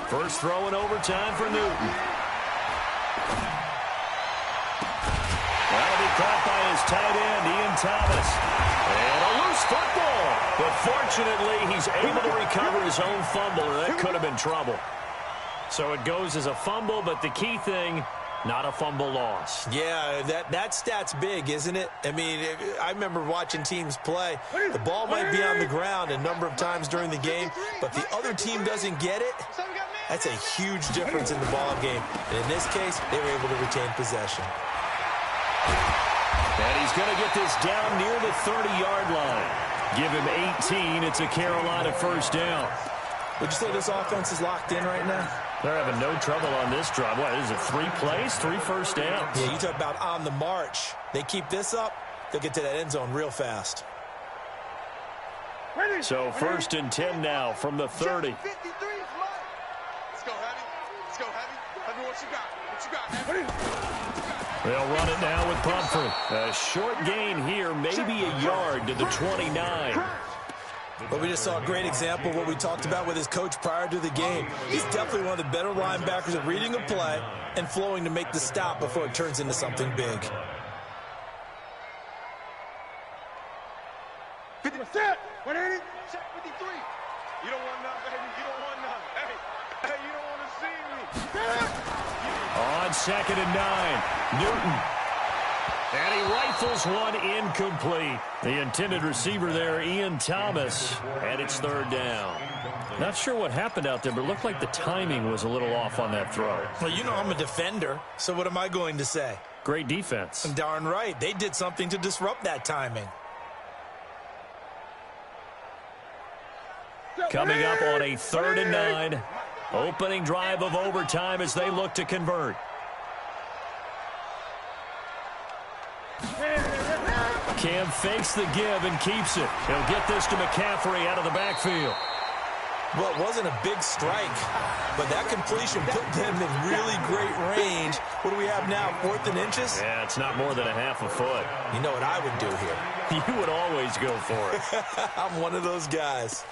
First throw in overtime for Newton. That'll be caught by his tight end, Ian Thomas. And a loose football. But fortunately, he's able to recover his own fumble, or that could have been trouble. So it goes as a fumble, but the key thing, not a fumble loss. Yeah, that stat's big, isn't it? I mean, I remember watching teams play. The ball might be on the ground a number of times during the game, but the other team doesn't get it. That's a huge difference in the ball game. And in this case, they were able to retain possession. And he's going to get this down near the 30-yard line. Give him 18. It's a Carolina first down. Would you say this offense is locked in right now? They're having no trouble on this drive. What, is it 3 plays, 3 first downs? Yeah, you talk about on the march. They keep this up, they'll get to that end zone real fast. So first and 10 now from the 30. Let's go, Heavy. Let's go, Heavy. Heavy, what you got? What you got, Heavy? They'll run it now with Pumphrey. A short gain here, maybe a yard to the 29. But we just saw a great example of what we talked about with his coach prior to the game. He's definitely one of the better linebackers at reading a play and flowing to make the stop before it turns into something big. 50%. 180. Check 53. You don't want none, baby. You don't want none. Hey, you don't want to see me. On second and 9, Newton. And he rifles one incomplete. The intended receiver there, Ian Thomas, and it's third down. Not sure what happened out there, but it looked like the timing was a little off on that throw. Well, you know I'm a defender, so what am I going to say? Great defense. Darn right. They did something to disrupt that timing. Coming up on a third and 9. Opening drive of overtime as they look to convert. Cam fakes the give and keeps it. He'll get this to McCaffrey out of the backfield. Well, it wasn't a big strike, but that completion put them in really great range. What do we have now, 4th and inches? Yeah, it's not more than a half a foot. You know what I would do here? You would always go for it. I'm one of those guys.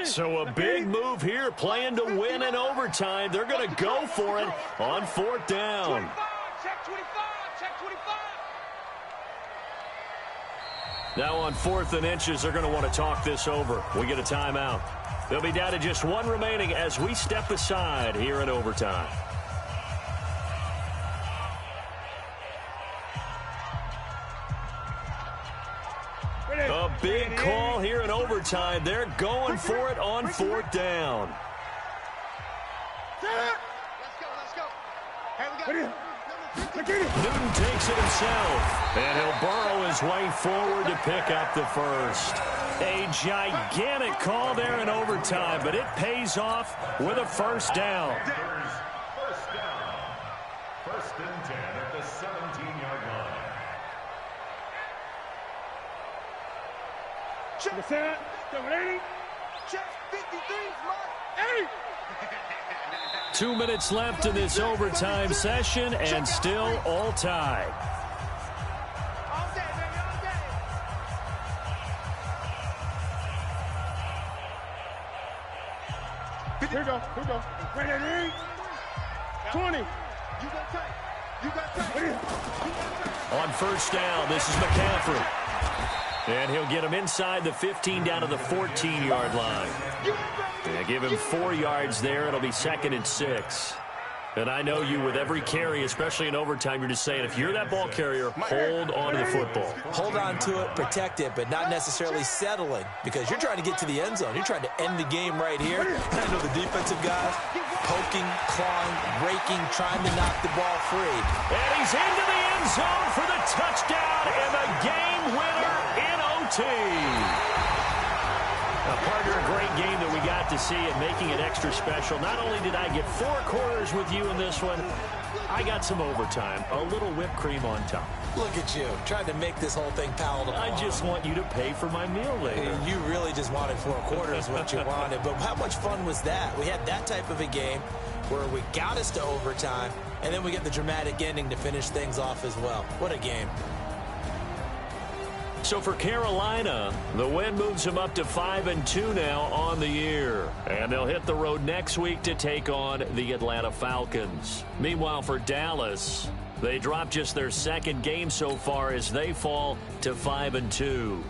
So a big move here, playing to win in overtime. They're going to go for it on 4th down. Check 25. Check 25. Now on 4th and inches, they're going to want to talk this over. We get a timeout. They'll be down to just 1 remaining as we step aside here in overtime. A big call here in overtime. They're going for it on 4th down. Newton takes it himself, and he'll burrow his way forward to pick up the first. A gigantic call there in overtime, but it pays off with a first down. First down. 1st and 10 at the 17-yard line. Check 780. Check 53. 8. 2 minutes left in this overtime session, and still all tied. All day, baby, all day. Here we go. Here we go. Wait, 20. You got tight. You got tight. On first down, this is McCaffrey. And he'll get him inside the 15 down to the 14-yard line. Yeah, give him 4 yards there. It'll be 2nd and 6. And I know you with every carry, especially in overtime, you're just saying if you're that ball carrier, hold on to the football. Hold on to it, protect it, but not necessarily settling because you're trying to get to the end zone. You're trying to end the game right here. And I know the defensive guys poking, clawing, raking, trying to knock the ball free. And he's into the end zone for the touchdown and the game winner in OT. Partner, a great game that we got to see and making it extra special. Not only did I get 4 quarters with you in this one, I got some overtime, a little whipped cream on top. Look at you, trying to make this whole thing palatable. I just want you to pay for my meal later. You really just wanted 4 quarters, what you wanted. But how much fun was that? We had that type of a game where we got us to overtime, and then we get the dramatic ending to finish things off as well. What a game. So for Carolina, the win moves them up to 5-2 now on the year. And they'll hit the road next week to take on the Atlanta Falcons. Meanwhile, for Dallas, they dropped just their second game so far as they fall to 5-2.